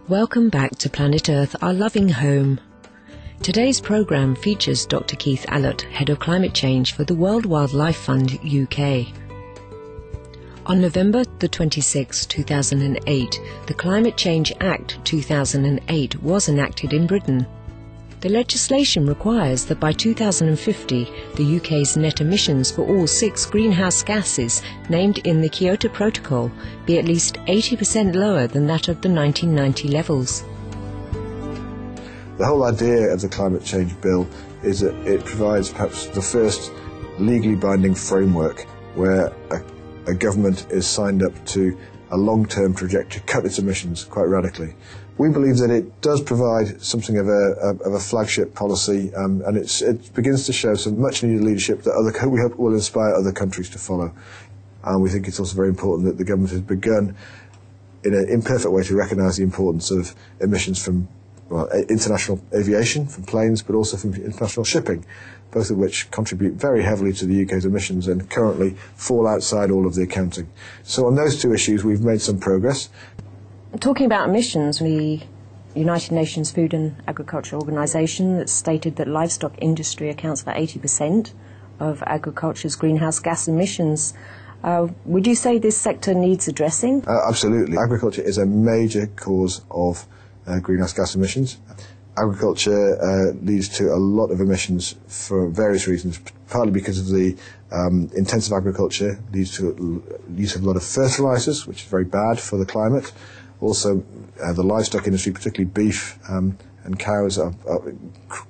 Welcome back to Planet Earth, our loving home. Today's programme features Dr. Keith Allott, Head of Climate Change for the World Wildlife Fund UK. On November the 26th, 2008, the Climate Change Act 2008 was enacted in Britain. The legislation requires that by 2050, the UK's net emissions for all 6 greenhouse gases named in the Kyoto Protocol be at least 80% lower than that of the 1990 levels. The whole idea of the climate change bill is that it provides perhaps the first legally binding framework where a government is signed up to a long-term trajectory to cut its emissions quite radically. We believe that it does provide something of a flagship policy, and it begins to show some much-needed leadership that we hope will inspire other countries to follow. And we think it's also very important that the government has begun, in an imperfect way, to recognise the importance of emissions from international aviation, from planes, but also from international shipping, both of which contribute very heavily to the UK's emissions and currently fall outside all of the accounting. So on those two issues we've made some progress. Talking about emissions, the United Nations Food and Agriculture Organization that's stated that livestock industry accounts for 80% of agriculture's greenhouse gas emissions. Would you say this sector needs addressing? Absolutely. Agriculture is a major cause of greenhouse gas emissions. Agriculture leads to a lot of emissions for various reasons, partly because of the intensive agriculture leads to use of a lot of fertilizers, which is very bad for the climate. Also, the livestock industry, particularly beef and cows,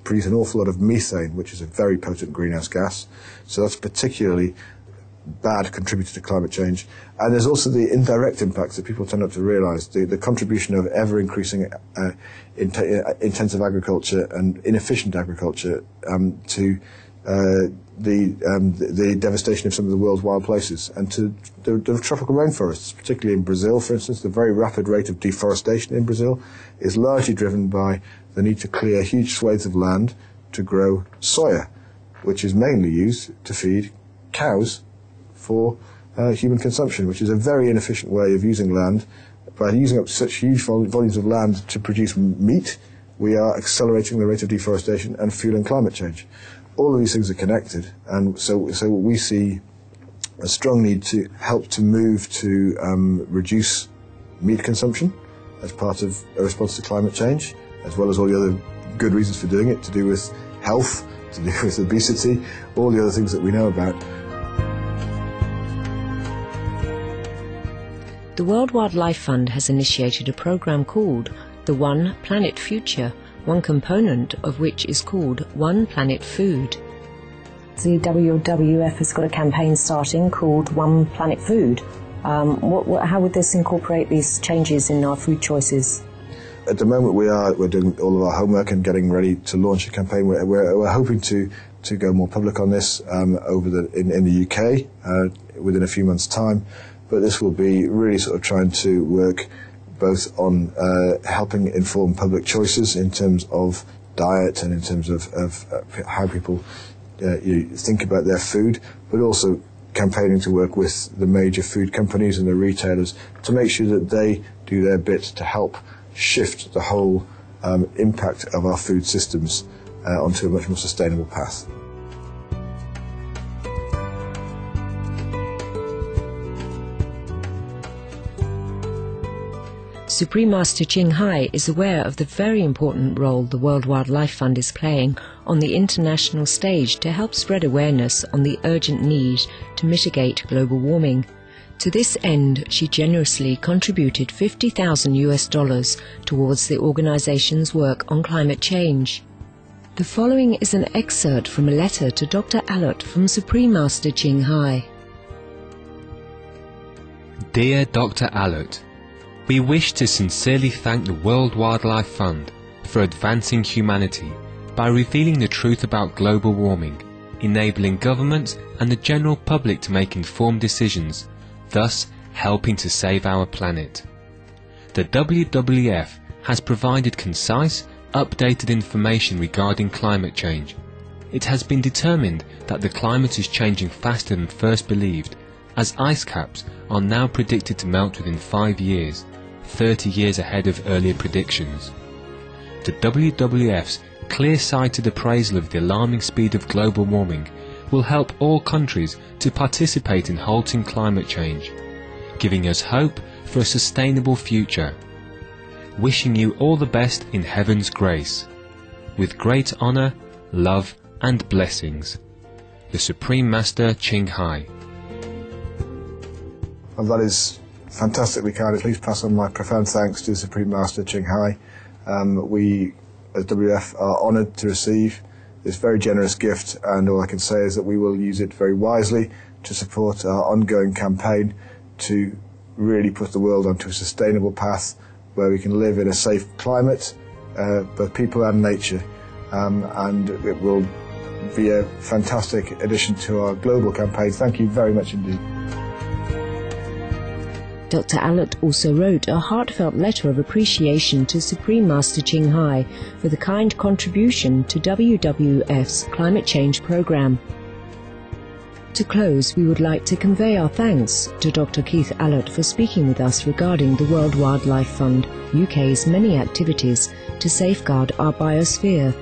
produce an awful lot of methane, which is a very potent greenhouse gas. So that's particularly bad contributor to climate change. And there's also the indirect impacts that people tend not to realise, the contribution of ever-increasing intensive agriculture and inefficient agriculture to the devastation of some of the world's wild places and to the tropical rainforests, particularly in Brazil, for instance. The very rapid rate of deforestation in Brazil is largely driven by the need to clear huge swathes of land to grow soya, which is mainly used to feed cows for human consumption, which is a very inefficient way of using land. By using up such huge volumes of land to produce meat, we are accelerating the rate of deforestation and fueling climate change. All of these things are connected, and so we see a strong need to help to move to reduce meat consumption as part of a response to climate change, as well as all the other good reasons for doing it, to do with health, to do with obesity, all the other things that we know about. The World Wildlife Fund has initiated a programme called the One Planet Future, one component of which is called One Planet Food. The WWF has got a campaign starting called One Planet Food. How would this incorporate these changes in our food choices? At the moment we're doing all of our homework and getting ready to launch a campaign. We're hoping to go more public on this in the UK within a few months' time. But this will be really sort of trying to work both on helping inform public choices in terms of diet and in terms of how people think about their food, but also campaigning to work with the major food companies and the retailers to make sure that they do their bit to help shift the whole impact of our food systems onto a much more sustainable path. Supreme Master Ching Hai is aware of the very important role the World Wildlife Fund is playing on the international stage to help spread awareness on the urgent need to mitigate global warming. To this end, she generously contributed $50,000 towards the organization's work on climate change. The following is an excerpt from a letter to Dr. Allott from Supreme Master Ching Hai. Dear Dr. Allott, we wish to sincerely thank the World Wildlife Fund for advancing humanity by revealing the truth about global warming, enabling governments and the general public to make informed decisions, thus helping to save our planet. The WWF has provided concise, updated information regarding climate change. It has been determined that the climate is changing faster than first believed, as ice caps are now predicted to melt within 5 years, 30 years ahead of earlier predictions. The WWF's clear-sighted appraisal of the alarming speed of global warming will help all countries to participate in halting climate change, giving us hope for a sustainable future. Wishing you all the best in heaven's grace. With great honour, love and blessings. The Supreme Master Ching Hai. And that is fantastically kind. Please pass on my profound thanks to the Supreme Master Ching Hai. We, as WWF, are honoured to receive this very generous gift, and all I can say is that we will use it very wisely to support our ongoing campaign to really put the world onto a sustainable path where we can live in a safe climate, both people and nature, and it will be a fantastic addition to our global campaign. Thank you very much indeed. Dr. Allott also wrote a heartfelt letter of appreciation to Supreme Master Ching Hai for the kind contribution to WWF's climate change programme. To close, we would like to convey our thanks to Dr. Keith Allott for speaking with us regarding the World Wildlife Fund UK's many activities to safeguard our biosphere.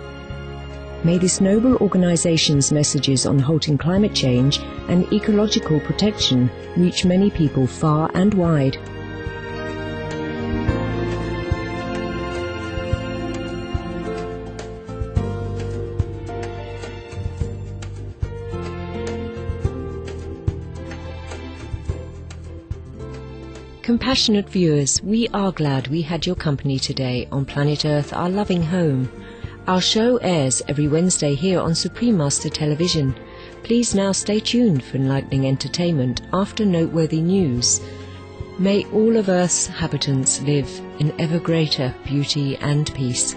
May this noble organisation's messages on halting climate change and ecological protection reach many people far and wide. Compassionate viewers, we are glad we had your company today on Planet Earth, our loving home. Our show airs every Wednesday here on Supreme Master Television. Please now stay tuned for enlightening entertainment after noteworthy news. May all of Earth's inhabitants live in ever greater beauty and peace.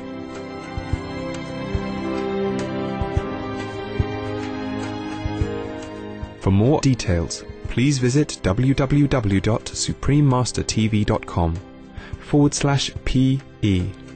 For more details, please visit www.suprememastertv.com/PE.